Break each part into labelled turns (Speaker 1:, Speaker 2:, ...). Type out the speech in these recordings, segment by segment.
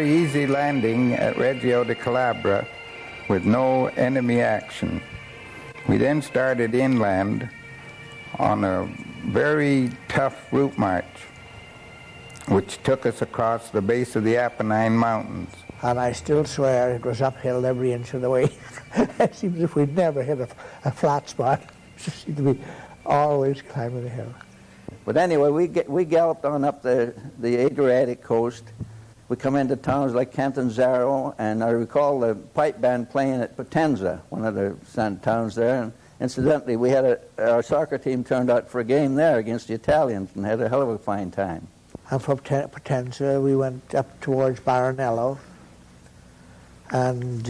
Speaker 1: very easy landing at Reggio de Calabria with no enemy action. We then started inland on a very tough route march, which took us across the base of the Apennine Mountains.
Speaker 2: And I still swear it was uphill every inch of the way. It seems as if we'd never hit a flat spot. It just seemed to be always climbing the hill.
Speaker 3: But anyway, we galloped on up the Adriatic coast. We come into towns like Catanzaro, and I recall the pipe band playing at Potenza, one of the towns there. And incidentally, we had our soccer team turned out for a game there against the Italians and had a hell of a fine time.
Speaker 2: And from Potenza, we went up towards Baronello, and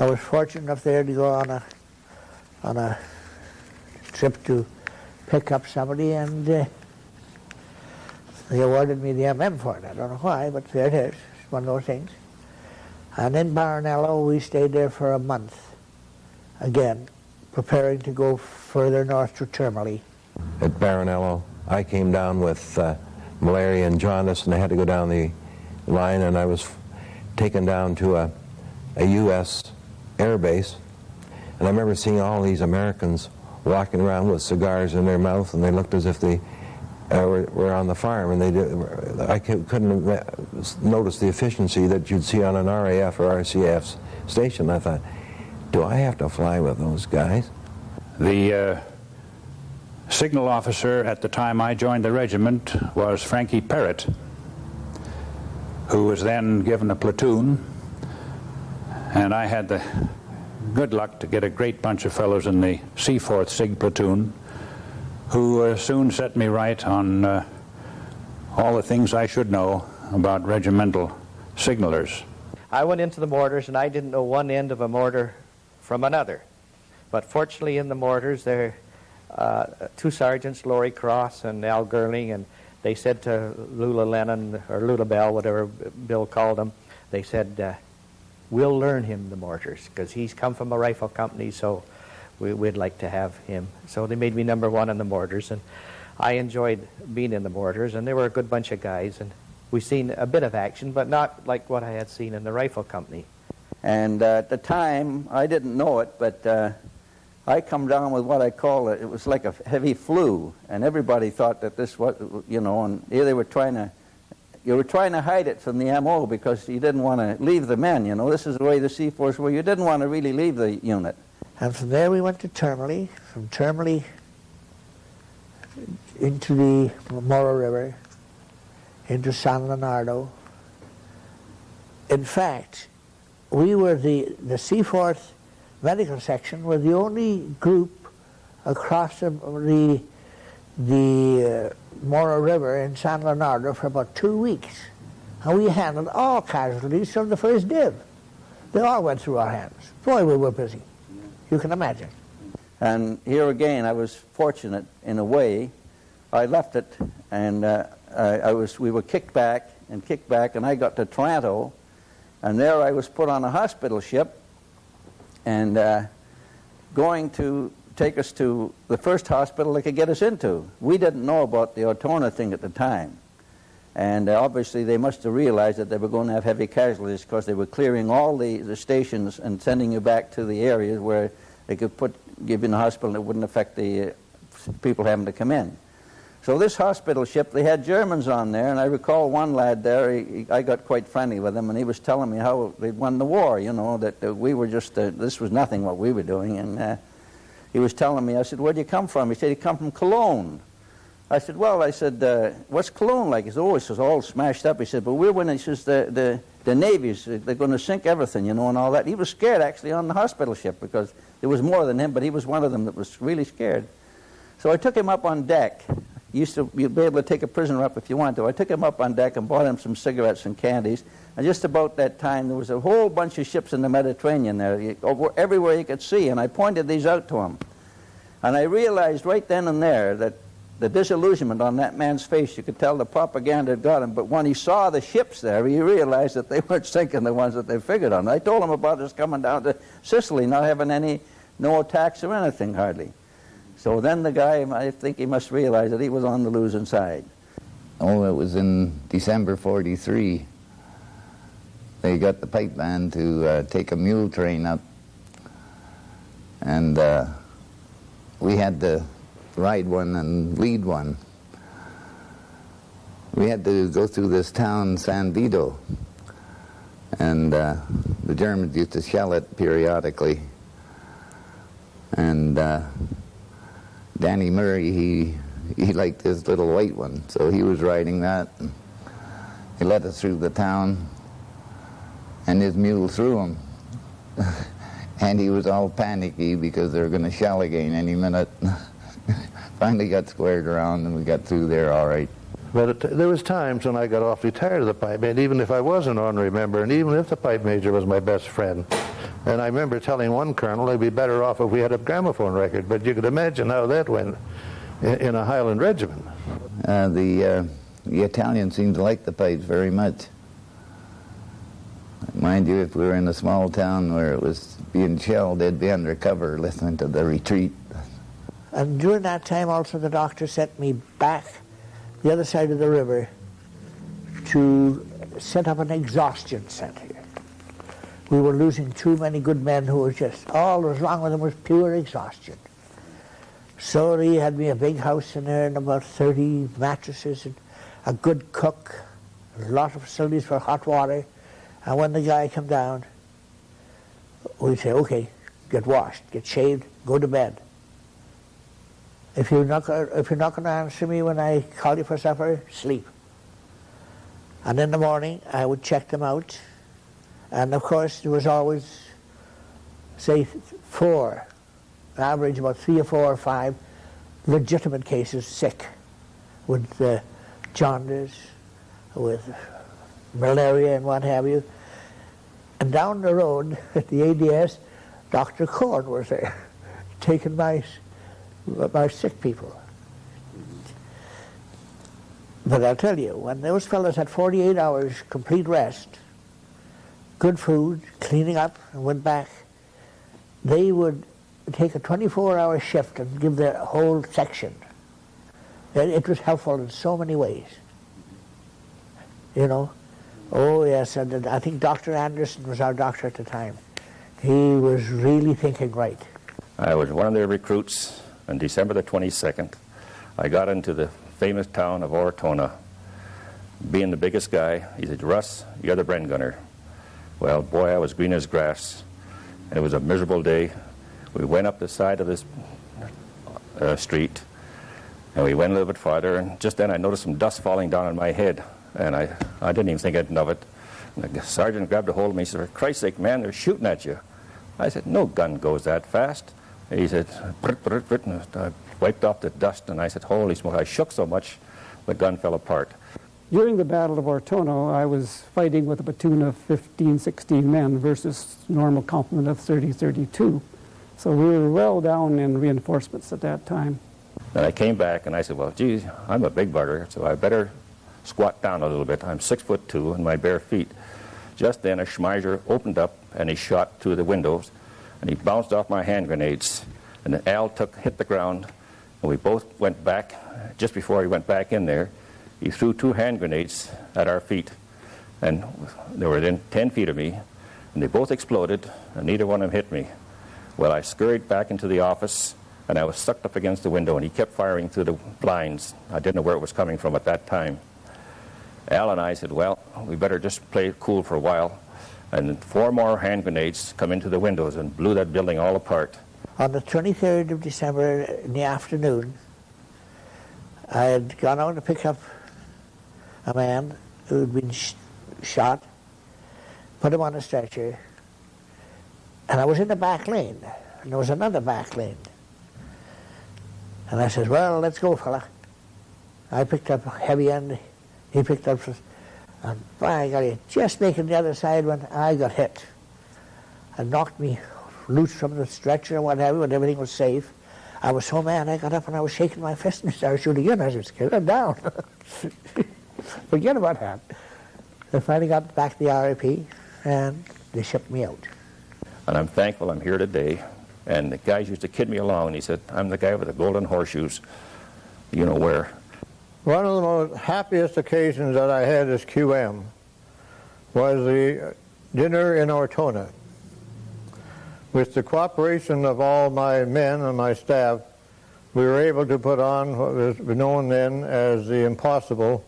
Speaker 2: I was fortunate enough there to go on a trip to pick up somebody, and they awarded me the MM for it. I don't know why, but there it is. It's one of those things. And in Baronello, we stayed there for a month, again, preparing to go further north to Termoli.
Speaker 4: At Baronello, I came down with malaria and jaundice, and I had to go down the line, and I was taken down to a U.S. air base. And I remember seeing all these Americans walking around with cigars in their mouth, and they looked as if they were on the farm, and I couldn't notice the efficiency that you'd see on an RAF or RCF station. I thought, do I have to fly with those guys?
Speaker 5: The signal officer at the time I joined the regiment was Frankie Perrott, who was then given a platoon, and I had the good luck to get a great bunch of fellows in the Seaforth SIG platoon who soon set me right on all the things I should know about regimental signalers.
Speaker 6: I went into the mortars, and I didn't know one end of a mortar from another. But fortunately in the mortars, there two sergeants, Laurie Cross and Al Gerling, and they said to Lula Lennon, or Lula Bell, whatever Bill called him, they said, we'll learn him the mortars, because he's come from a rifle company, so we'd like to have him. So they made me number one in the mortars, and I enjoyed being in the mortars, and they were a good bunch of guys, and we've seen a bit of action, but not like what I had seen in the rifle company.
Speaker 3: And at the time, I didn't know it, but I come down with what I call it was like a heavy flu, and everybody thought that this was, you know, and they were trying to hide it from the MO because you didn't want to leave the men, you know. This is the way the Seaforths were. You didn't want to really leave the unit.
Speaker 2: And from there we went to Termoli, from Termoli into the Moro River, into San Leonardo. In fact, we were the Seaforth medical section were the only group across the Moro River in San Leonardo for about 2 weeks. And we handled all casualties from the first div. They all went through our hands. Boy, we were busy. You can imagine.
Speaker 3: And here again, I was fortunate in a way. I left it, and we were kicked back, and I got to Toronto, and there I was put on a hospital ship, and going to take us to the first hospital they could get us into. We didn't know about the Ortona thing at the time, and obviously they must have realized that they were going to have heavy casualties because they were clearing all the stations and sending you back to the areas where they could give you in a hospital that wouldn't affect the people having to come in. So this hospital ship, they had Germans on there, and I recall one lad there, I got quite friendly with him, and he was telling me how they'd won the war, you know, that we were just, this was nothing what we were doing, and he was telling me, I said, where'd you come from? He said, he come from Cologne. I said, well, what's Cologne like? He said, oh, it's just all smashed up. He said, but we're winning, he says, the navies, they're going to sink everything, you know, and all that. He was scared, actually, on the hospital ship, because there was more than him, but he was one of them that was really scared. So I took him up on deck. You'd be able to take a prisoner up if you want to. I took him up on deck and bought him some cigarettes and candies. And just about that time, there was a whole bunch of ships in the Mediterranean there, everywhere you could see. And I pointed these out to him. And I realized right then and there that the disillusionment on that man's face, you could tell the propaganda had got him. But when he saw the ships there, he realized that they weren't sinking the ones that they figured on. I told him about us coming down to Sicily, not having no attacks or anything hardly. So then the guy, I think he must realize that he was on the losing side.
Speaker 7: Oh, it was in December '43. They got the pipe band to take a mule train up, and we had to ride one and lead one. We had to go through this town, San Vito, and the Germans used to shell it periodically. And Danny Murray, he liked his little white one, so he was riding that. And he led us through the town, and his mule threw him. And he was all panicky because they were going to shell again any minute. Finally got squared around, and we got through there all right.
Speaker 8: But there was times when I got awfully tired of the pipe band, even if I was an honorary member, and even if the pipe major was my best friend. And I remember telling one colonel it'd be better off if we had a gramophone record, but you could imagine how that went in a Highland regiment.
Speaker 7: The Italians seemed to like the pipes very much. Mind you, if we were in a small town where it was being shelled, they'd be under cover listening to the retreat.
Speaker 2: And during that time also the doctor sent me back the other side of the river to set up an exhaustion center. We were losing too many good men who were just, all that was wrong with them was pure exhaustion. So he had me a big house in there and about 30 mattresses and a good cook, a lot of facilities for hot water. And when the guy came down, we'd say, okay, get washed, get shaved, go to bed. If you're not going to answer me when I call you for supper, sleep. And in the morning, I would check them out. And of course, there was always, say, average about 3 or 4 or 5 legitimate cases sick with jaundice, with malaria and what have you. And down the road at the ADS, Dr. Corn was there, taking my sick people. But I'll tell you, when those fellows had 48 hours complete rest, good food, cleaning up, and went back, they would take a 24-hour shift and give their whole section. It was helpful in so many ways. You know? Oh, yes, and I think Dr. Anderson was our doctor at the time. He was really thinking right.
Speaker 9: I was one of their recruits. On December the 22nd, I got into the famous town of Ortona. Being the biggest guy, he said, "Russ, you're the Bren gunner." Well, boy, I was green as grass, and it was a miserable day. We went up the side of this street, and we went a little bit farther, and just then I noticed some dust falling down on my head, and I didn't even think anything of it. And the sergeant grabbed a hold of me and said, "For Christ's sake, man, they're shooting at you." I said, "No gun goes that fast." He said, "Brit, brit, brit," and I wiped off the dust, and I said, "Holy smoke," I shook so much, the gun fell apart.
Speaker 10: During the Battle of Ortona, I was fighting with a platoon of 15, 16 men versus normal complement of 30, 32. So we were well down in reinforcements at that time.
Speaker 9: And I came back, and I said, "Well, geez, I'm a big bugger, so I better squat down a little bit. I'm 6'2" in my bare feet." Just then, a Schmeiser opened up, and he shot through the windows, and he bounced off my hand grenades. And then Al hit the ground, and we both went back. Just before he went back in there, he threw 2 hand grenades at our feet. And they were within 10 feet of me, and they both exploded, and neither one of them hit me. Well, I scurried back into the office, and I was sucked up against the window, and he kept firing through the blinds. I didn't know where it was coming from at that time. Al and I said, "Well, we better just play it cool for a while." And 4 more hand grenades come into the windows and blew that building all apart.
Speaker 2: On the 23rd of December in the afternoon, I had gone out to pick up a man who had been shot, put him on a stretcher, and I was in the back lane, and there was another back lane. And I said, "Well, let's go, fella." I picked up a heavy end, he picked up, and by golly, just making the other side when I got hit. And knocked me loose from the stretcher and what have you, when everything was safe. I was so mad, I got up and I was shaking my fist and started shooting again. I said, "Get him down." Forget about that. I finally got back to the RIP, and they shipped me out.
Speaker 9: And I'm thankful I'm here today. And the guys used to kid me along, and he said, "I'm the guy with the golden horseshoes, you know where."
Speaker 11: One of the most happiest occasions that I had as QM was the dinner in Ortona. With the cooperation of all my men and my staff, we were able to put on what was known then as the impossible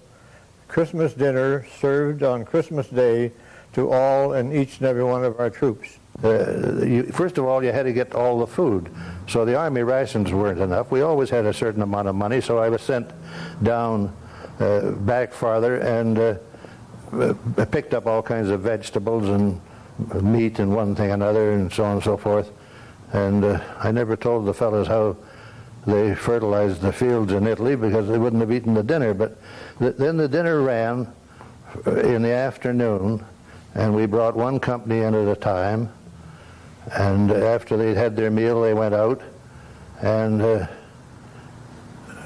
Speaker 11: Christmas dinner served on Christmas Day to all and each and every one of our troops.
Speaker 8: First of all, you had to get all the food. So the Army rations weren't enough. We always had a certain amount of money, so I was sent down back farther and picked up all kinds of vegetables and meat and one thing another and so on and so forth. And I never told the fellows how they fertilized the fields in Italy because they wouldn't have eaten the dinner. But then the dinner ran in the afternoon, and we brought one company in at a time. And after they'd had their meal, they went out. And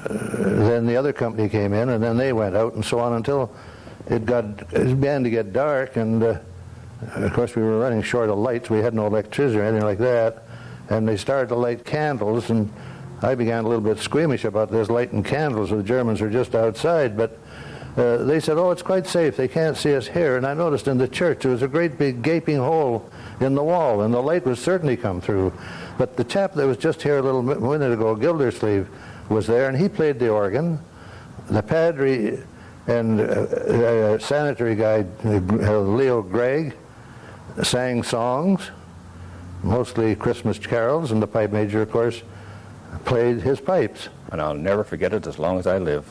Speaker 8: then the other company came in, and then they went out, and so on until it began to get dark. And of course, we were running short of lights. We had no electricity or anything like that. And they started to light candles, and I began a little bit squeamish about this lighting candles. The Germans were just outside, but they said, oh, it's quite safe. They can't see us here. And I noticed in the church there was a great big gaping hole in the wall, and the light would certainly come through. But the chap that was just here a little minute ago, Gildersleeve, was there, and he played the organ. The padre and sanitary guide, Leo Gregg, sang songs, mostly Christmas carols, and the pipe major, of course, played his pipes.
Speaker 9: And I'll never forget it as long as I live.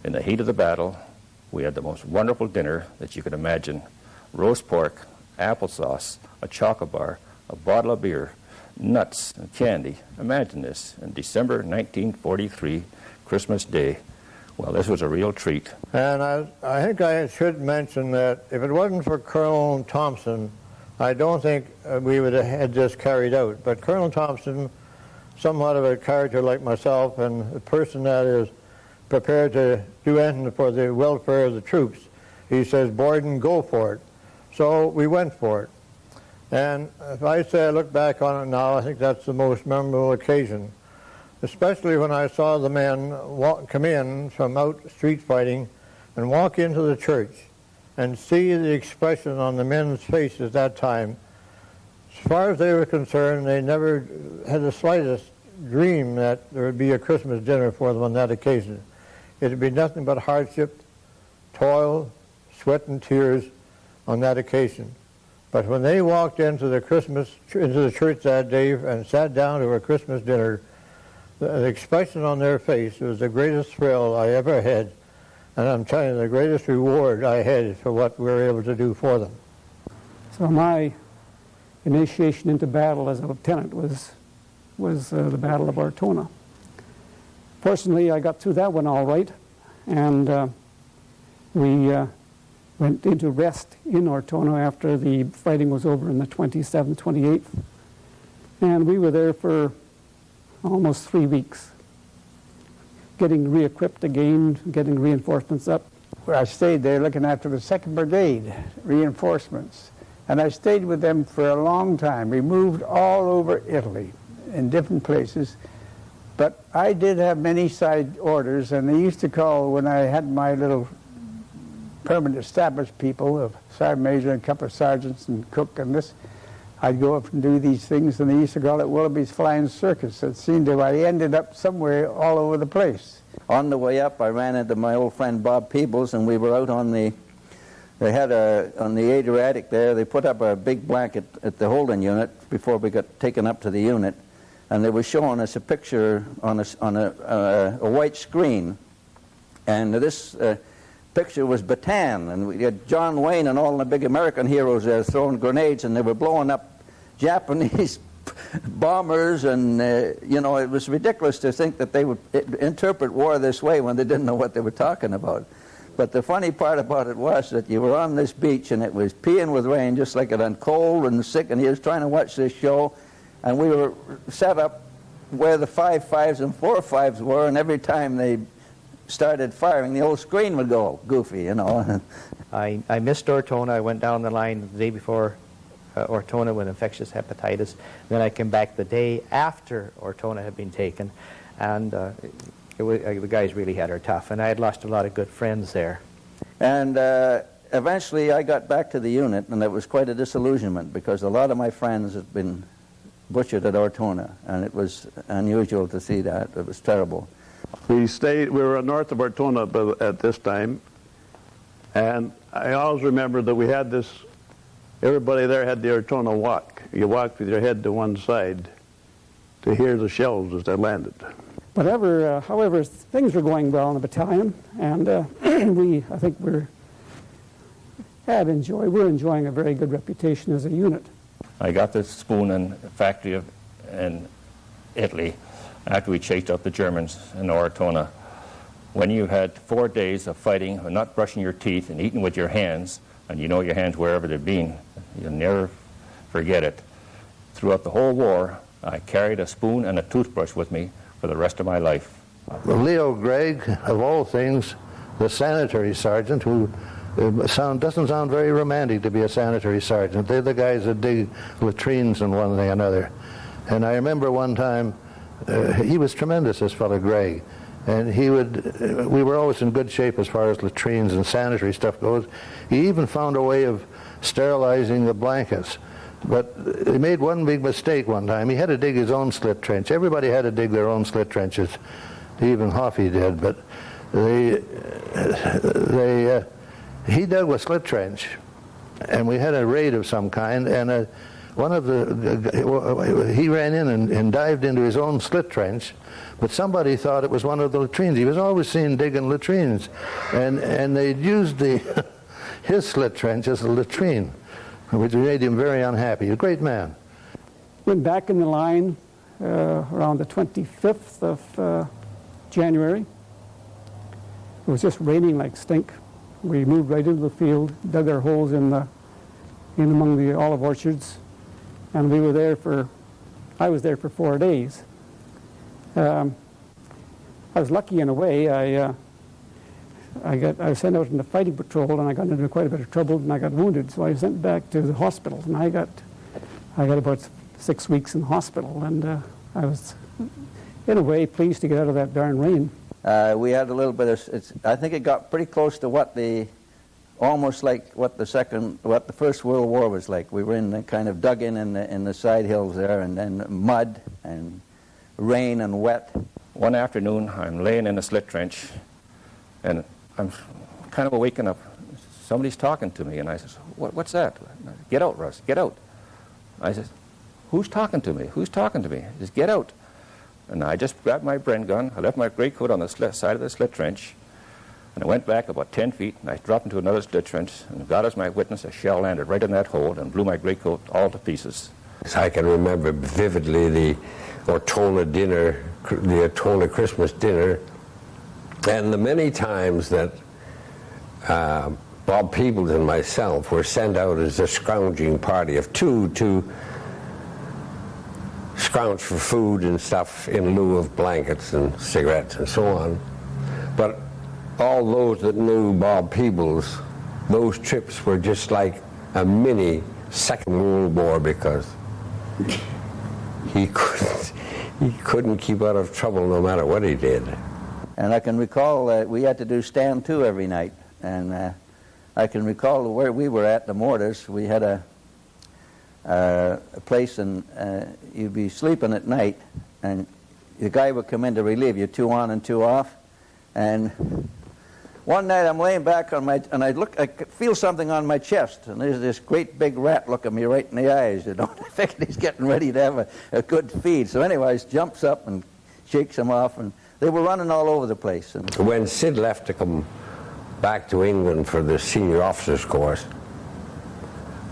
Speaker 9: In the heat of the battle, we had the most wonderful dinner that you could imagine. Roast pork, applesauce, a chocolate bar, a bottle of beer, nuts and candy. Imagine this, in December 1943, Christmas Day. Well, this was a real treat.
Speaker 11: And I think I should mention that if it wasn't for Colonel Thompson, I don't think we would have had this carried out. But Colonel Thompson, somewhat of a character like myself, and a person that is prepared to do anything for the welfare of the troops, he says, Borden, go for it. So we went for it. And if I say I look back on it now, I think that's the most memorable occasion, especially when I saw the men come in from out street fighting and walk into the church and see the expression on the men's faces at that time. As far as they were concerned, they never had the slightest dream that there would be a Christmas dinner for them on that occasion. It would be nothing but hardship, toil, sweat and tears on that occasion. But when they walked into the church that day and sat down to a Christmas dinner, the expression on their face was the greatest thrill I ever had. And I'm telling you, the greatest reward I had for what we were able to do for them.
Speaker 10: So my initiation into battle as a lieutenant was the Battle of Ortona. Fortunately, I got through that one all right, and we went into rest in Ortona after the fighting was over on the 27th, 28th, and we were there for almost 3 weeks, getting re-equipped again, getting reinforcements up.
Speaker 12: I stayed there looking after the 2nd Brigade reinforcements, and I stayed with them for a long time. We moved all over Italy in different places, but I did have many side orders, and they used to call, when I had my little permanent established people, of sergeant major and a couple of sergeants and cook and this, I'd go up and do these things, and they used to call it Willoughby's Flying Circus. It seemed that I ended up somewhere all over the place.
Speaker 3: On the way up, I ran into my old friend Bob Peebles, and we were out on the, on the Adriatic there, they put up a big blanket at the holding unit before we got taken up to the unit, and they were showing us a picture on a white screen, and this picture was Bataan, and we had John Wayne and all the big American heroes there throwing grenades, and they were blowing up Japanese bombers, and you know, it was ridiculous to think that they would interpret war this way when they didn't know what they were talking about. But the funny part about it was that you were on this beach, and it was peeing with rain, just like it, and cold and sick, and he was trying to watch this show, and we were set up where the 5.5s and 4.5s were, and every time they started firing, the old screen would go goofy, you know.
Speaker 6: I missed Ortona. I went down the line the day before Ortona with infectious hepatitis. Then I came back the day after Ortona had been taken. And the guys really had her tough, and I had lost a lot of good friends there.
Speaker 3: And eventually I got back to the unit, and it was quite a disillusionment because a lot of my friends had been butchered at Ortona, and it was unusual to see that. It was terrible.
Speaker 13: We were north of Ortona at this time, and I always remember that we had this, everybody there had the Ortona walk. You walked with your head to one side to hear the shells as they landed.
Speaker 10: However, things were going well in the battalion, and I think we're enjoying a very good reputation as a unit.
Speaker 9: I got this spoon in a factory in Italy after we chased out the Germans in Ortona. When you had 4 days of fighting and not brushing your teeth and eating with your hands, and you know your hands wherever they've been, you'll never forget it. Throughout the whole war, I carried a spoon and a toothbrush with me for the rest of my life.
Speaker 8: Leo Gregg, of all things, the sanitary sergeant, who doesn't sound very romantic to be a sanitary sergeant. They're the guys that dig latrines and one thing or another. And I remember one time, he was tremendous, this fellow Gregg. And we were always in good shape as far as latrines and sanitary stuff goes. He even found a way of sterilizing the blankets. But he made one big mistake one time. He had to dig his own slit trench. Everybody had to dig their own slit trenches. Even Hoffy did. But he dug a slit trench, and we had a raid of some kind, and he ran in and dived into his own slit trench, but somebody thought it was one of the latrines. He was always seen digging latrines, and they'd used his slit trench as a latrine, which made him very unhappy. A great man.
Speaker 10: Went back in the line around the 25th of January. It was just raining like stink. We moved right into the field, dug our holes in among the olive orchards, and I was there for 4 days. I was lucky in a way. I was sent out in the fighting patrol, and I got into quite a bit of trouble, and I got wounded, so I was sent back to the hospital, and I got about 6 weeks in the hospital, and I was, in a way, pleased to get out of that darn rain.
Speaker 3: We had a little bit of, I think it got pretty close to almost like what the First World War was like. We were kind of dug in the side hills there, and then mud and rain and wet.
Speaker 9: One afternoon, I'm laying in a slit trench, and I'm kind of waking up. Somebody's talking to me, and I says, what's that? Get out, Russ, get out. I says, who's talking to me? Who's talking to me? He says, get out. And I just grabbed my Bren gun, I left my greatcoat on the side of the slit trench, and I went back about 10 feet, and I dropped into another slit trench, and God as my witness, a shell landed right in that hole and blew my greatcoat all to pieces.
Speaker 4: I can remember vividly the Ortona dinner, the Ortona Christmas dinner, and the many times that Bob Peebles and myself were sent out as a scrounging party of two to scrounge for food and stuff in lieu of blankets and cigarettes and so on. But all those that knew Bob Peebles, those trips were just like a mini Second World War, because he couldn't keep out of trouble no matter what he did.
Speaker 3: And I can recall that we had to do stand to every night, and I can recall where we were at, the mortars. We had a place, and you'd be sleeping at night, and the guy would come in to relieve you, 2 on and 2 off. And one night I'm laying back and I feel something on my chest, and there's this great big rat looking me right in the eyes. I figured he's getting ready to have a good feed. So anyways, jumps up and shakes him off, and they were running all over the place. And
Speaker 4: when Sid left to come back to England for the senior officers course,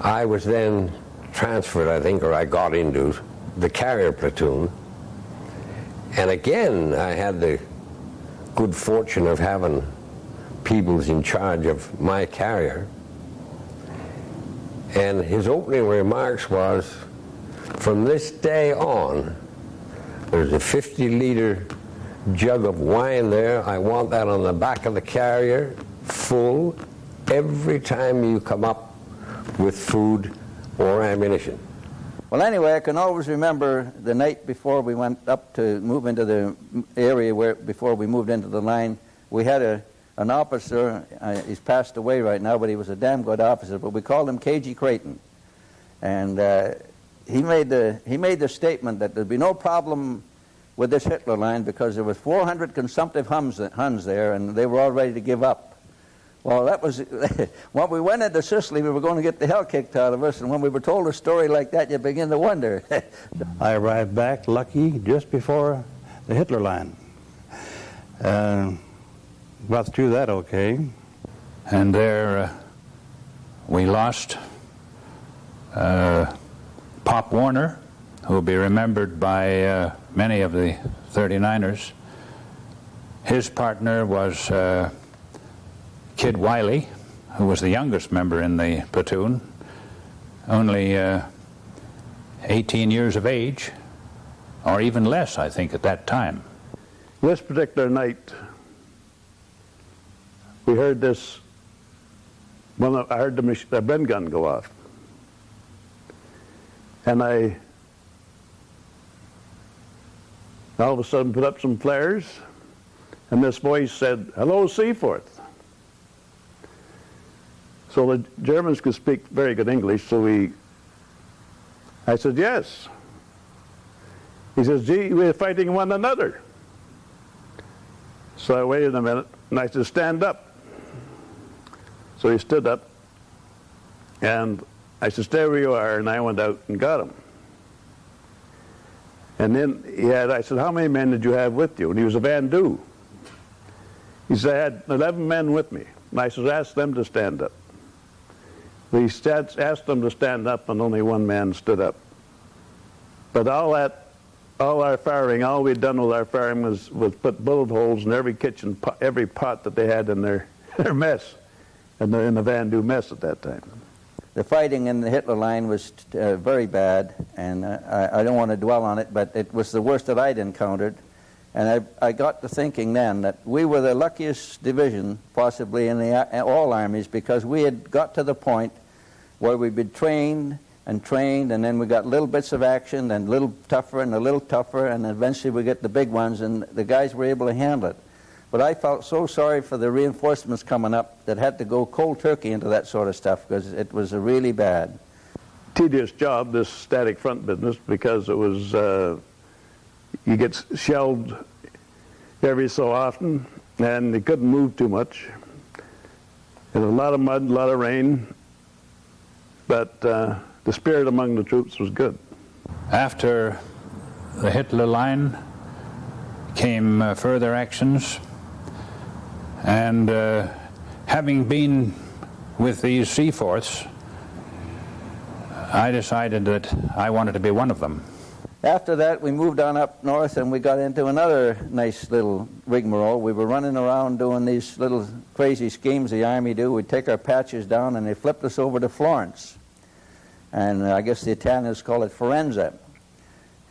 Speaker 4: I was then transferred, I think, or I got into the carrier platoon. And again, I had the good fortune of having Peebles in charge of my carrier. And his opening remarks was, from this day on, there's a 50-liter jug of wine there. I want that on the back of the carrier, full, every time you come up with food or ammunition.
Speaker 3: Well, anyway, I can always remember the night before we went up to move into the area before we moved into the line, we had an officer, he's passed away right now, but he was a damn good officer, but we called him K.G. Creighton. And he made the statement that there'd be no problem with this Hitler line because there was 400 consumptive Huns there, and they were all ready to give up. Well, that was, when we went into Sicily, we were going to get the hell kicked out of us, and when we were told a story like that, you begin to wonder.
Speaker 13: I arrived back lucky just before the Hitler line. Got through that okay.
Speaker 5: And there we lost Pop Warner, who will be remembered by many of the 39ers. His partner was Kid Wiley, who was the youngest member in the platoon, only 18 years of age, or even less, I think, at that time.
Speaker 13: This particular night, we heard this, well, I heard the Bren gun go off. And I all of a sudden put up some flares, and this voice said, "Hello, Seaforth." So the Germans could speak very good English, so I said, "Yes." He says, "Gee, we're fighting one another." So I waited a minute, and I said, "Stand up." So he stood up, and I said, "Stay where you are," and I went out and got him. And then I said, "How many men did you have with you?" And he was a Van Du. He said, "I had 11 men with me." And I said, "Ask them to stand up." We asked them to stand up, and only one man stood up. But all our firing, all we'd done with our firing was put bullet holes in every kitchen, every pot that they had in their mess, in the Van Du mess at that time.
Speaker 3: The fighting in the Hitler line was very bad, and I don't want to dwell on it, but it was the worst that I'd encountered. And I got to thinking then that we were the luckiest division possibly in all armies, because we had got to the point where we'd been trained, and then we got little bits of action, and a little tougher, and eventually we get the big ones, and the guys were able to handle it. But I felt so sorry for the reinforcements coming up that had to go cold turkey into that sort of stuff, because it was really bad.
Speaker 13: Tedious job, this static front business, because it was you get shelled every so often, and you couldn't move too much. There was a lot of mud, a lot of rain, but the spirit among the troops was good.
Speaker 5: After the Hitler line came further actions, and having been with these Seaforths, I decided that I wanted to be one of them.
Speaker 3: After that, we moved on up north, and we got into another nice little rigmarole. We were running around doing these little crazy schemes the Army do. We'd take our patches down, and they flipped us over to Florence. And I guess the Italians call it Firenze.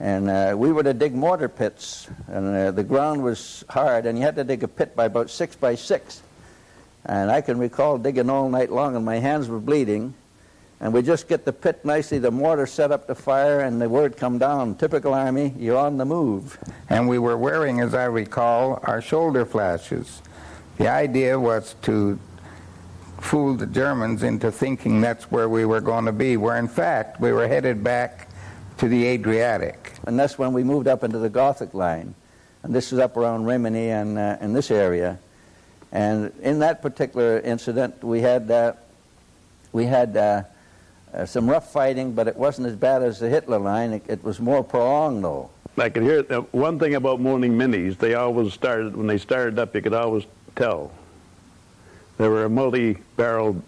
Speaker 3: And we were to dig mortar pits, and the ground was hard, and you had to dig a pit by about 6 by 6. And I can recall digging all night long, and my hands were bleeding. And we just get the pit nicely, the mortar set up to fire, and the word come down, typical Army, you're on the move.
Speaker 1: And we were wearing, as I recall, our shoulder flashes. The idea was to fool the Germans into thinking that's where we were going to be, where in fact we were headed back to the Adriatic.
Speaker 3: And that's when we moved up into the Gothic line. And this is up around Rimini and in this area. And in that particular incident, we had some rough fighting, but it wasn't as bad as the Hitler line. It was more prolonged, though.
Speaker 13: I could hear one thing about morning minis. They always started, when they started up, you could always tell. They were a multi-barreled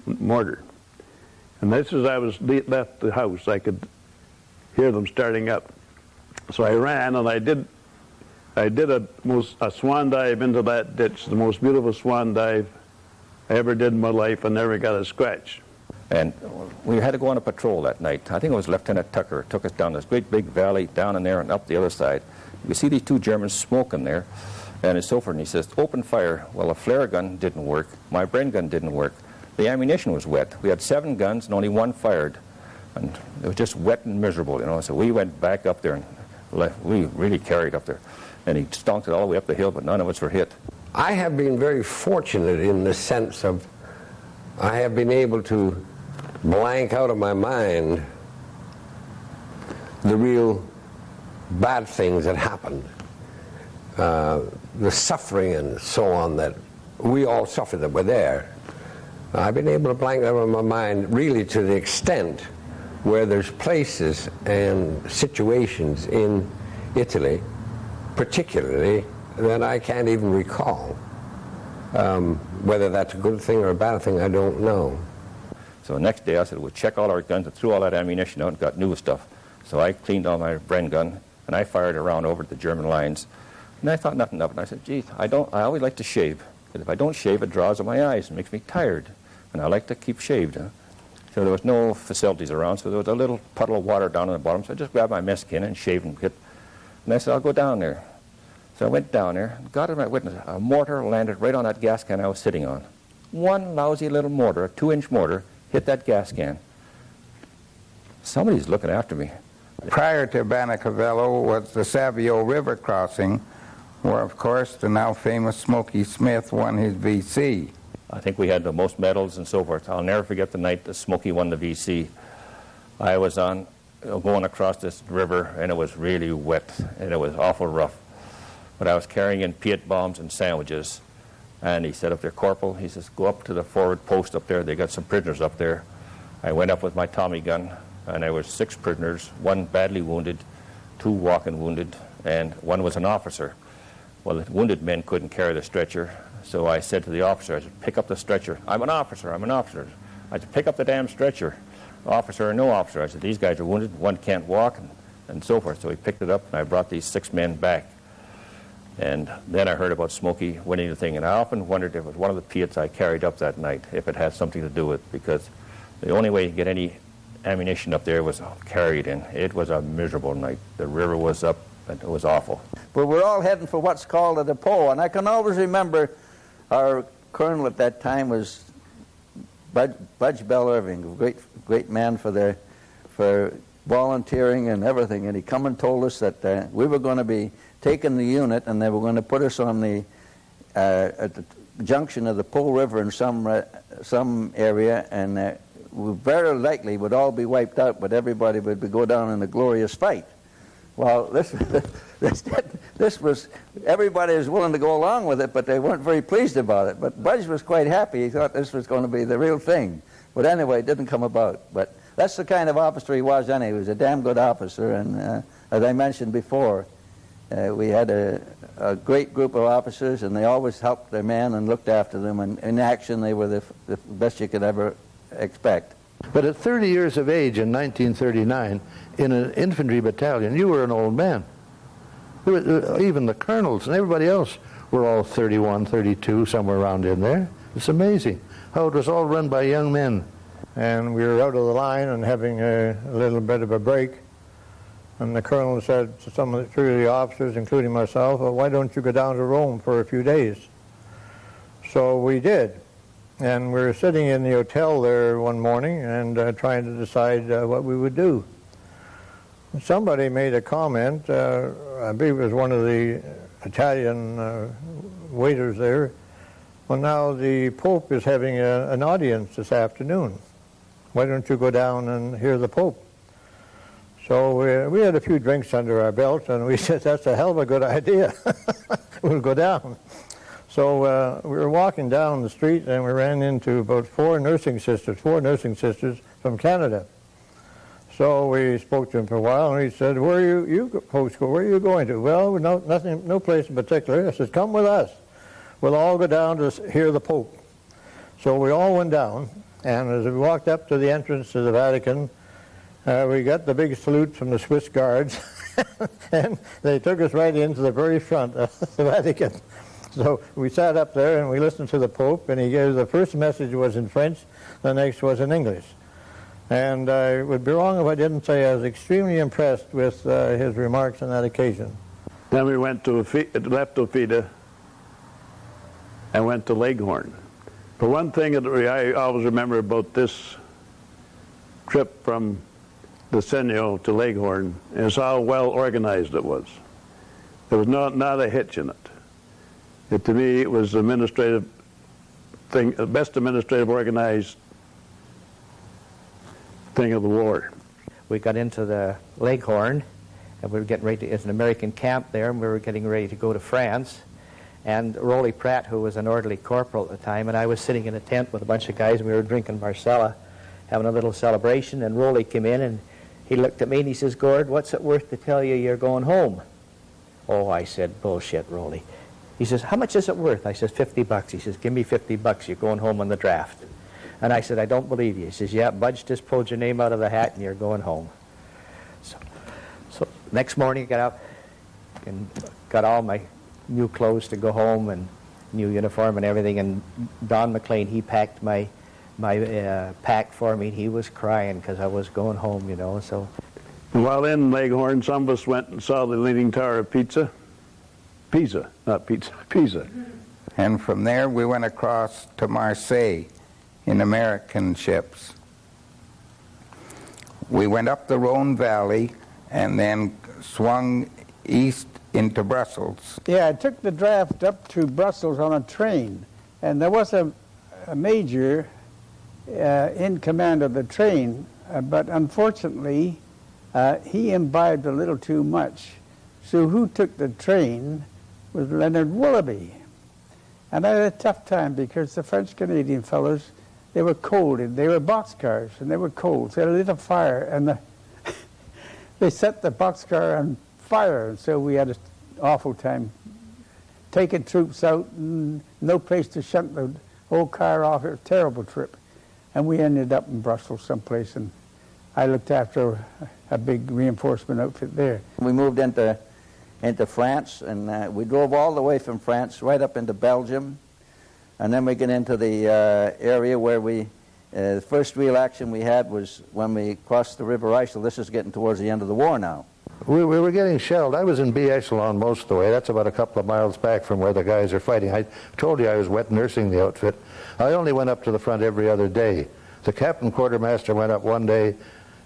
Speaker 13: mortar. And this as I left the house, I could hear them starting up. So I ran, and I did a swan dive into that ditch, the most beautiful swan dive I ever did in my life, and never got a scratch.
Speaker 9: And we had to go on a patrol that night. I think it was Lieutenant Tucker took us down this great big valley, down in there and up the other side. We see these two Germans smoking there, and so forth, and he says, "Open fire." Well, a flare gun didn't work. My Bren gun didn't work. The ammunition was wet. We had 7 guns, and only 1 fired. And it was just wet and miserable, you know. So we went back up there and we really carried up there. And he stonked it all the way up the hill, but none of us were hit.
Speaker 14: I have been very fortunate in the sense of I have been able to blank out of my mind the real bad things that happened, the suffering and so on that we all suffered that were there. I've been able to blank out of my mind really to the extent where there's places and situations in Italy, particularly, that I can't even recall. Whether that's a good thing or a bad thing, I don't know.
Speaker 9: So the next day I said, we'll check all our guns and threw all that ammunition out and got new stuff. So I cleaned all my Bren gun and I fired around over the German lines. And I thought nothing of it. And I said, gee, I always like to shave. Because if I don't shave, it draws on my eyes and makes me tired. And I like to keep shaved. Huh? So there was no facilities around, so there was a little puddle of water down on the bottom. So I just grabbed my meskin and shaved and hit. And I said, I'll go down there. So I went down there, got in my witness. A mortar landed right on that gas can I was sitting on. One lousy little mortar, a 2-inch mortar, hit that gas can. Somebody's looking after me.
Speaker 1: Prior to Banacavello was the Savio River crossing, where, of course, the now famous Smokey Smith won his VC.
Speaker 9: I think we had the most medals and so forth. I'll never forget the night that Smokey won the VC. I was going across this river, and it was really wet, and it was awful rough. But I was carrying in Piet bombs and sandwiches, and he said up there, Corporal, he says, go up to the forward post up there. They got some prisoners up there. I went up with my Tommy gun, and there were 6 prisoners, 1 badly wounded, 2 walking wounded, and 1 was an officer. Well, the wounded men couldn't carry the stretcher, so I said to the officer, I said, pick up the stretcher. I'm an officer, I'm an officer. I said, pick up the damn stretcher. Officer or no officer. I said, these guys are wounded, 1 can't walk, and so forth. So he picked it up, and I brought these 6 men back. And then I heard about Smokey winning the thing, and I often wondered if it was one of the Piets I carried up that night, if it had something to do with it, because the only way you get any ammunition up there was carried in. It was a miserable night. The river was up, and it was awful.
Speaker 3: But we're all heading for what's called a depot, and I can always remember our colonel at that time was Budge Bell Irving, a great man for volunteering and everything, and he come and told us that we were going to be taking the unit, and they were going to put us on the at the junction of the Po River in some area, and we very likely would all be wiped out, but everybody would go down in a glorious fight. Well, this was, everybody was willing to go along with it, but they weren't very pleased about it. But Budge was quite happy. He thought this was going to be the real thing. But anyway, it didn't come about. But that's the kind of officer he was anyway. He was a damn good officer, and as I mentioned before, we had a great group of officers, and they always helped their men and looked after them, and in action they were the best you could ever expect.
Speaker 8: But at 30 years of age in 1939, in an infantry battalion, you were an old man. Even the colonels and everybody else were all 31, 32, somewhere around in there. It's amazing how it was all run by young men.
Speaker 11: And we were out of the line and having a little bit of a break. And the colonel said to three of the officers, including myself, well, why don't you go down to Rome for a few days? So we did. And we were sitting in the hotel there one morning and trying to decide what we would do. Somebody made a comment, I believe it was one of the Italian waiters there, well, now the Pope is having an audience this afternoon. Why don't you go down and hear the Pope? So we had a few drinks under our belt, and we said, that's a hell of a good idea. We'll go down. So we were walking down the street, and we ran into about 4 nursing sisters from Canada. So we spoke to him for a while, and he said, where are you folks go? Where are you going to? Well, no place in particular. I said, come with us. We'll all go down to hear the Pope. So we all went down, and as we walked up to the entrance to the Vatican, we got the big salute from the Swiss guards, and they took us right into the very front of the Vatican. So we sat up there and we listened to the Pope, and he gave the first message was in French, the next was in English. And I would be wrong if I didn't say I was extremely impressed with his remarks on that occasion.
Speaker 13: Then we went to left Opida and went to Leghorn. For one thing that I always remember about this trip from decennial to Leghorn is how well organized it was. There was not a hitch in it. To me, it was the administrative thing, the best administrative organized thing of the war.
Speaker 6: We got into the Leghorn, and we were getting ready to, it's an American camp there, and we were getting ready to go to France. And Rolly Pratt, who was an orderly corporal at the time, and I was sitting in a tent with a bunch of guys, and we were drinking Marcella, having a little celebration, and Rolly came in, and he looked at me, and he says, "Gord, what's it worth to tell you you're going home?" Oh, I said, "Bullshit, Rolly." He says, "How much is it worth?" I says, $50. He says, "Give me $50, you're going home on the draft." And I said, "I don't believe you." He says, "Yeah, Budge just pulled your name out of the hat, and you're going home." So next morning, I got up and got all my new clothes to go home and new uniform and everything, and Don McLean, he packed my pack for me. He was crying because I was going home, you know. So
Speaker 13: while in Leghorn, some of us went and saw the Leaning Tower of Pisa. Pisa, not pizza, Pisa.
Speaker 1: And from there we went across to Marseille in American ships. We went up the Rhone Valley and then swung east into Brussels.
Speaker 12: Yeah, I took the draft up to Brussels on a train, and there was a major in command of the train, but unfortunately he imbibed a little too much. So who took the train was Leonard Willoughby. And I had a tough time because the French-Canadian fellows, they were cold, and they were boxcars, and they were cold. So they lit a fire, and they set the boxcar on fire, and so we had an awful time taking troops out, and no place to shunt the whole car off. It was a terrible trip. And we ended up in Brussels someplace, and I looked after a big reinforcement outfit there.
Speaker 3: We moved into France, and we drove all the way from France right up into Belgium, and then we get into the area where the first real action we had was when we crossed the River Ischl. This is getting towards the end of the war now.
Speaker 8: We were getting shelled. I was in B Echelon most of the way. That's about a couple of miles back from where the guys are fighting. I told you I was wet nursing the outfit. I only went up to the front every other day. The captain quartermaster went up one day,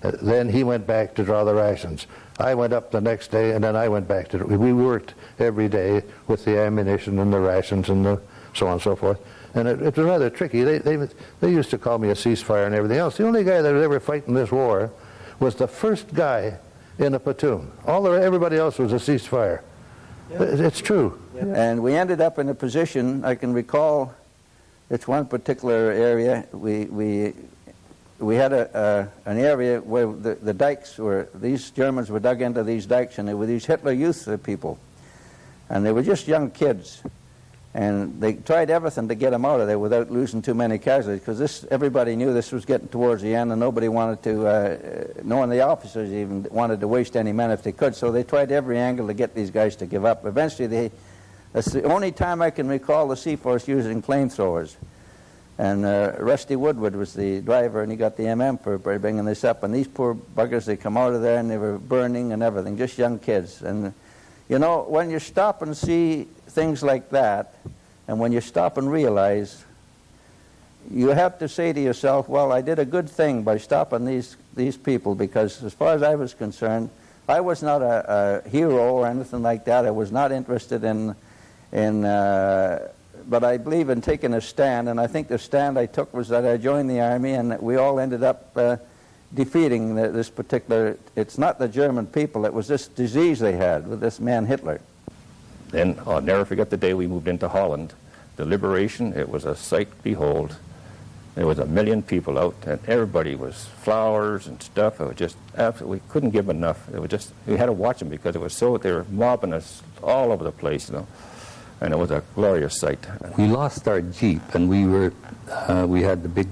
Speaker 8: then he went back to draw the rations. I went up the next day, and then I went back to... We worked every day with the ammunition and the rations and the so on and so forth. And it was rather tricky. They used to call me a ceasefire and everything else. The only guy that was ever fighting this war was the first guy in a platoon. Everybody else was a ceasefire. Yeah. It's true.
Speaker 3: Yeah. And we ended up in a position, I can recall, it's one particular area, we had an area where the dikes were, these Germans were dug into these dikes, and they were these Hitler Youth people. And they were just young kids. And they tried everything to get them out of there without losing too many casualties, because everybody knew this was getting towards the end, and nobody wanted to, no one of the officers even wanted to waste any men if they could, so they tried every angle to get these guys to give up. Eventually, that's the only time I can recall the Seaforth using flamethrowers. And Rusty Woodward was the driver, and he got the MM for bringing this up. And these poor buggers, they come out of there, and they were burning and everything, just young kids. And, you know, when you stop and see things like that, and when you stop and realize, you have to say to yourself, well, I did a good thing by stopping these people, because as far as I was concerned, I was not a hero or anything like that. I was not interested but I believe in taking a stand, and I think the stand I took was that I joined the army, and that we all ended up defeating this particular, it's not the German people, it was this disease they had with this man Hitler.
Speaker 9: Then I'll never forget the day we moved into Holland. The liberation, it was a sight to behold. There was 1 million people out, and everybody was flowers and stuff. It was just absolutely, we couldn't give enough. It was just, we had to watch them because it was so, they were mobbing us all over the place, you know. And it was a glorious sight.
Speaker 15: We lost our Jeep, and we had the big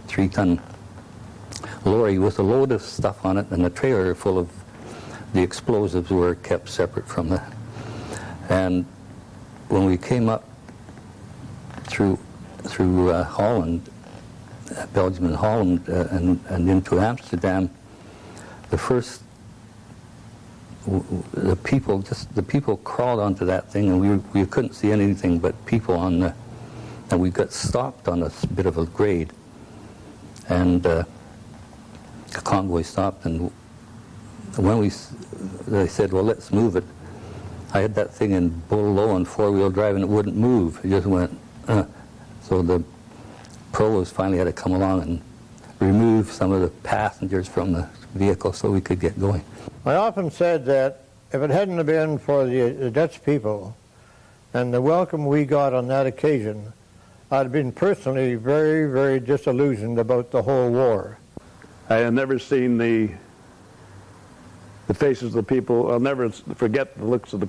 Speaker 15: 3-ton lorry with a load of stuff on it, and a trailer full of the explosives were kept separate from that. And when we came up through Holland, Belgium and Holland, and into Amsterdam, the people crawled onto that thing, and we couldn't see anything but people and we got stopped on a bit of a grade, and the convoy stopped, and when they said, well, let's move it, I had that thing in bull low on four-wheel drive, and it wouldn't move. It just went, So the pros finally had to come along and remove some of the passengers from the vehicle so we could get going.
Speaker 11: I often said that if it hadn't been for the Dutch people and the welcome we got on that occasion, I'd have been personally very, very disillusioned about the whole war.
Speaker 13: I had never seen the faces of the people. I'll never forget the looks of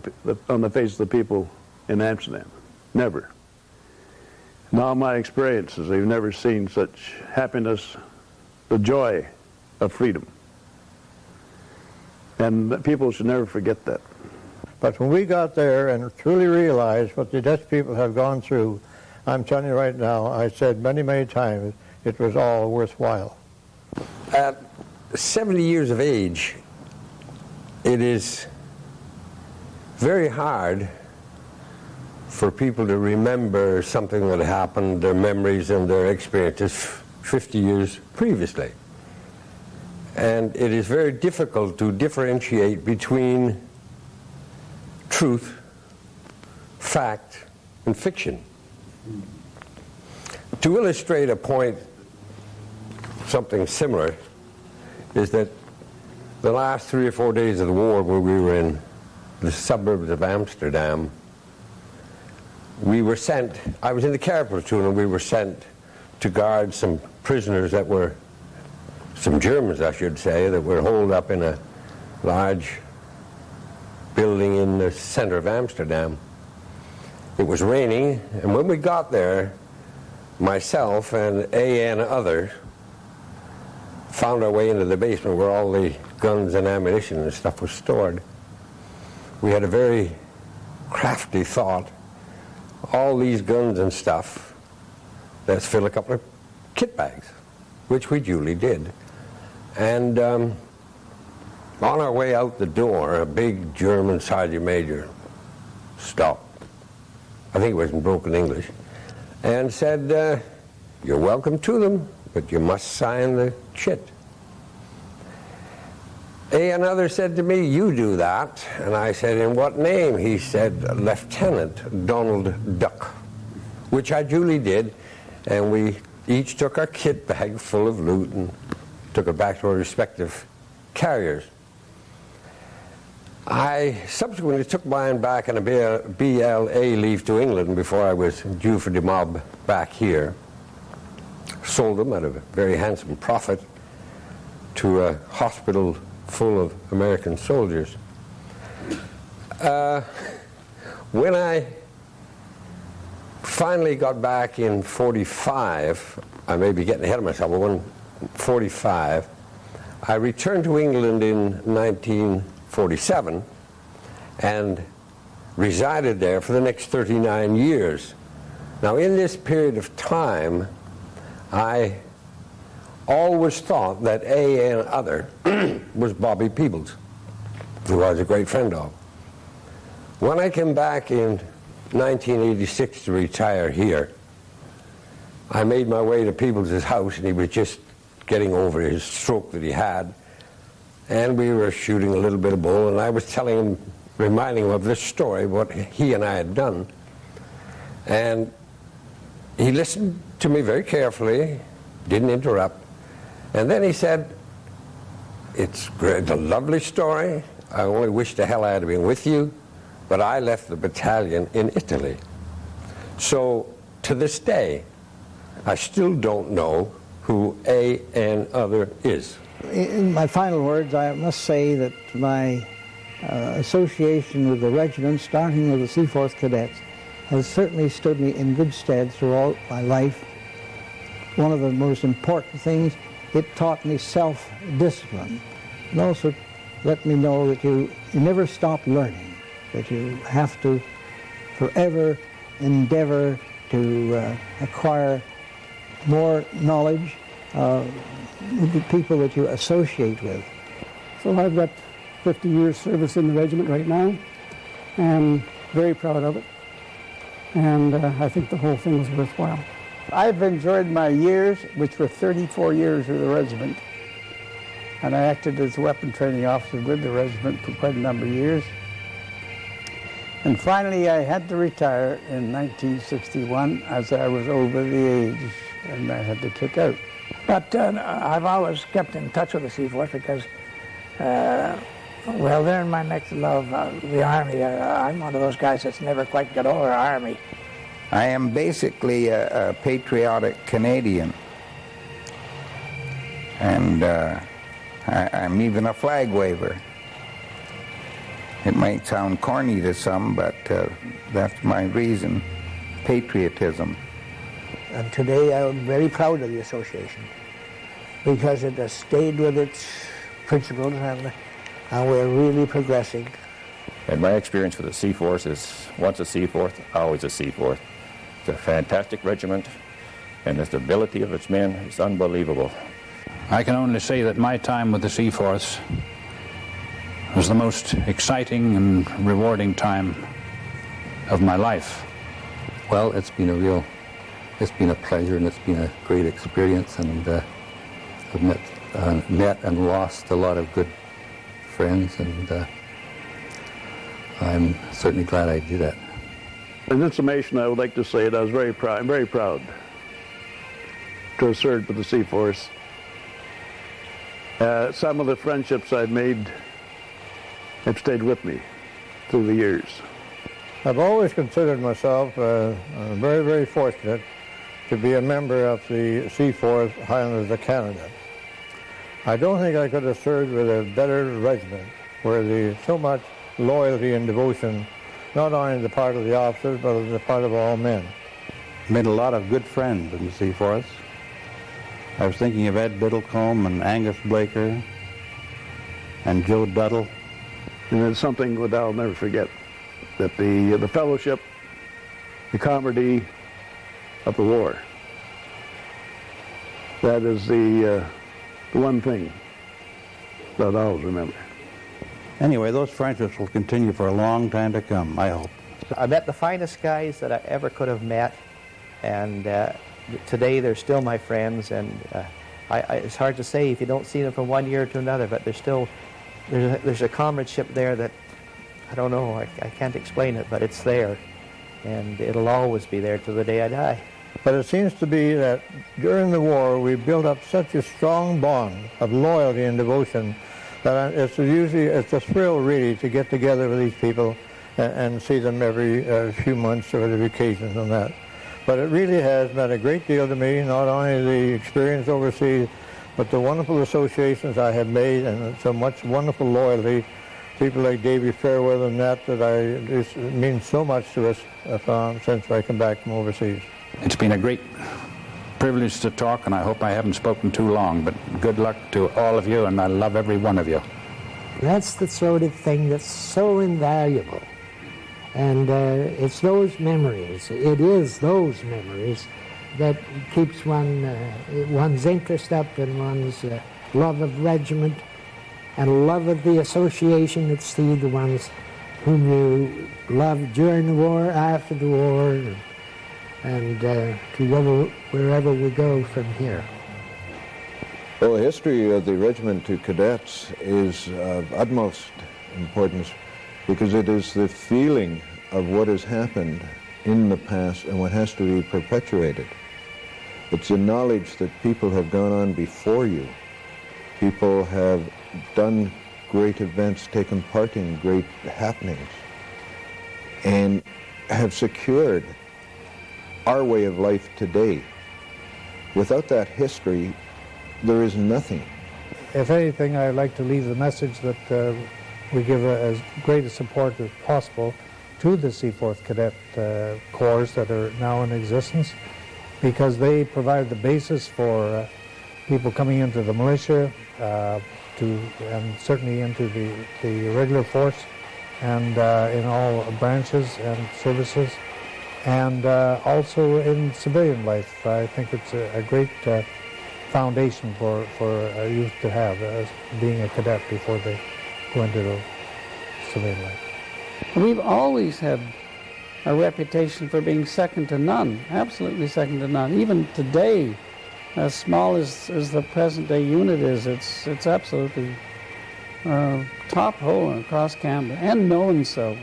Speaker 13: on the faces of the people in Amsterdam. Never. In all my experiences, I've never seen such happiness, the joy of freedom. And people should never forget that.
Speaker 11: But when we got there and truly realized what the Dutch people have gone through, I'm telling you right now, I said many, many times, it was all worthwhile.
Speaker 14: At 70 years of age, it is very hard for people to remember something that happened, their memories and their experiences 50 years previously. And it is very difficult to differentiate between truth, fact, and fiction. To illustrate a point, something similar, is that the last 3 or 4 days of the war, where we were in the suburbs of Amsterdam, we were sent, I was in the care platoon, and we were sent to guard some prisoners that were, some Germans I should say, that were holed up in a large building in the center of Amsterdam. It was raining, and when we got there, myself and A.N. others found our way into the basement where all the guns and ammunition and stuff was stored. We had a very crafty thought. All these guns and stuff, let's fill a couple of kit bags, which we duly did. And on our way out the door, a big German sergeant major stopped. I think it was in broken English, and said, you're welcome to them, but you must sign the chit. Another said to me, you do that. And I said, in what name? He said, Lieutenant Donald Duck, which I duly did, and we each took our kit bag full of loot and took it back to our respective carriers. I subsequently took mine back on a BLA leave to England before I was due for the mob back here. Sold them at a very handsome profit to a hospital full of American soldiers. When I finally got back in 45, I may be getting ahead of myself, but when 45, I returned to England in 1947 and resided there for the next 39 years. Now, in this period of time, I always thought that A.N. other was Bobby Peebles, who I was a great friend of. When I came back in 1986 to retire here, I made my way to Peebles' house, and he was just getting over his stroke that he had, and we were shooting a little bit of bull, and I was telling him, reminding him of this story, what he and I had done. And he listened to me very carefully, didn't interrupt, and then he said, it's great, a lovely story. I only wish to hell I had been with you, but I left the battalion in Italy. So to this day, I still don't know who A.N. other is.
Speaker 12: In my final words, I must say that my association with the regiment, starting with the Seaforth Cadets, has certainly stood me in good stead throughout my life. One of the most important things, it taught me self-discipline, and also let me know that you never stop learning, that you have to forever endeavor to acquire more knowledge with the people that you associate with.
Speaker 10: So I've got 50 years service in the regiment right now, and very proud of it. And I think the whole thing was worthwhile.
Speaker 12: I've enjoyed my years, which were 34 years with the regiment. and I acted as a weapon training officer with the regiment for quite a number of years. And finally, I had to retire in 1961 as I was over the age, and I had to kick out.
Speaker 2: But I've always kept in touch with the Seaforth because, well, they're in my next love, the Army. I'm one of those guys that's never quite got over Army.
Speaker 1: I am basically a patriotic Canadian. And I'm even a flag waver. It might sound corny to some, but that's my reason, patriotism.
Speaker 2: And today I'm very proud of the association because it has stayed with its principles and we're really progressing.
Speaker 9: And my experience with the Seaforth is once a Seaforth, always a Seaforth. It's a fantastic regiment, and the stability of its men is unbelievable.
Speaker 5: I can only say that my time with the Seaforths was the most exciting and rewarding time of my life.
Speaker 15: Well, it's been a pleasure, and it's been a great experience, and I've met and lost a lot of good friends, and I'm certainly glad I did that.
Speaker 13: In summation, I would like to say that I was very proud. I'm very proud to have served with the Seaforth. Some of the friendships I've made have stayed with me through the years.
Speaker 11: I've always considered myself very, very fortunate to be a member of the Seaforth Highlanders of Canada. I don't think I could have served with a better regiment where there's so much loyalty and devotion, not only on the part of the officers, but on the part of all men.
Speaker 16: Made a lot of good friends in the Seaforths. I was thinking of Ed Biddlecombe and Angus Blaker and Joe Duddle.
Speaker 13: And it's something that I'll never forget, that the fellowship, the camaraderie of the war, that is the one thing that I'll always remember.
Speaker 16: Anyway, those friendships will continue for a long time to come, I hope.
Speaker 6: I met the finest guys that I ever could have met, and today they're still my friends, and it's hard to say if you don't see them from one year to another, but there's a comradeship there that, I don't know, I can't explain it, but it's there, and it'll always be there till the day I die.
Speaker 11: But it seems to be that during the war we built up such a strong bond of loyalty and devotion that it's a thrill really to get together with these people and see them every few months or the vacations and that. But it really has meant a great deal to me, not only the experience overseas, but the wonderful associations I have made and so much wonderful loyalty. People like Davy Fairweather and that it means so much to us since I come back from overseas.
Speaker 5: It's been a great privilege to talk, and I hope I haven't spoken too long, but good luck to all of you, and I love every one of you.
Speaker 17: That's the sort of thing that's so invaluable. And it's those memories, it is those memories that keeps one's interest up and one's love of regiment and love of the association at sea, the ones whom you loved during the war, after the war, and to wherever we go from here.
Speaker 4: Well, the history of the regiment to cadets is of utmost importance because it is the feeling of what has happened in the past and what has to be perpetuated. It's the knowledge that people have gone on before you. People have done great events, taken part in great happenings, and have secured our way of life today. Without that history, there is nothing.
Speaker 18: If anything, I'd like to leave the message that we give as great a support as possible to the Seaforth Cadet Corps that are now in existence, because they provide the basis for people coming into the militia, and certainly into the regular force, and in all branches and services, and also in civilian life. I think it's a great foundation for a youth to have as being a cadet before they go into the civilian life.
Speaker 10: We've always had a reputation for being second to none, absolutely second to none. Even today, as small as the present-day unit is, it's absolutely top hole across Canada, and known so.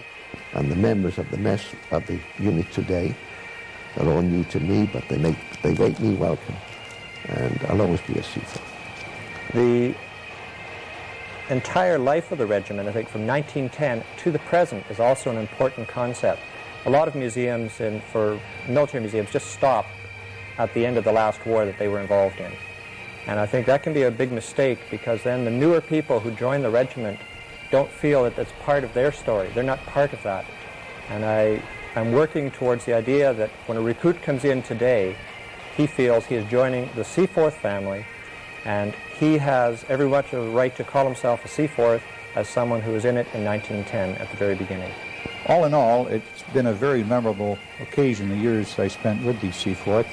Speaker 19: And the members of the mess of the unit today are all new to me, but they make me welcome, and I'll always be a Seaforth.
Speaker 6: The entire life of the regiment, I think from 1910 to the present, is also an important concept. A lot of museums, for military museums, just stop at the end of the last war that they were involved in. And I think that can be a big mistake, because then the newer people who join the regiment don't feel that it's part of their story. They're not part of that. And I'm working towards the idea that when a recruit comes in today, he feels he is joining the Seaforth family, and he has every much of a right to call himself a Seaforth as someone who was in it in 1910 at the very beginning.
Speaker 5: All in all, it's been a very memorable occasion, the years I spent with the Seaforth.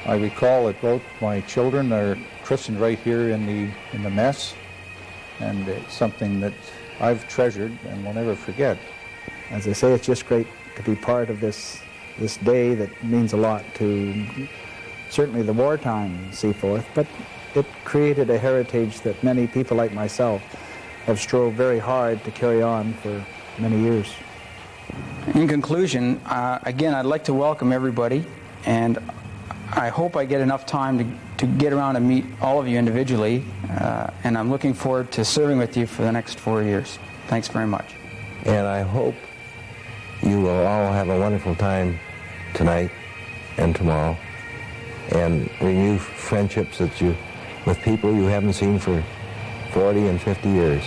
Speaker 5: I recall that both my children are christened right here in the mess, and it's something that I've treasured and will never forget.
Speaker 20: As I say, it's just great to be part of this day that means a lot to certainly the wartime Seaforth, but it created a heritage that many people like myself have strove very hard to carry on for many years.
Speaker 21: In conclusion, again, I'd like to welcome everybody, and I hope I get enough time to get around and meet all of you individually, and I'm looking forward to serving with you for the next 4 years. Thanks very much.
Speaker 4: And I hope you will all have a wonderful time tonight and tomorrow, and renew friendships with people you haven't seen for 40 and 50 years.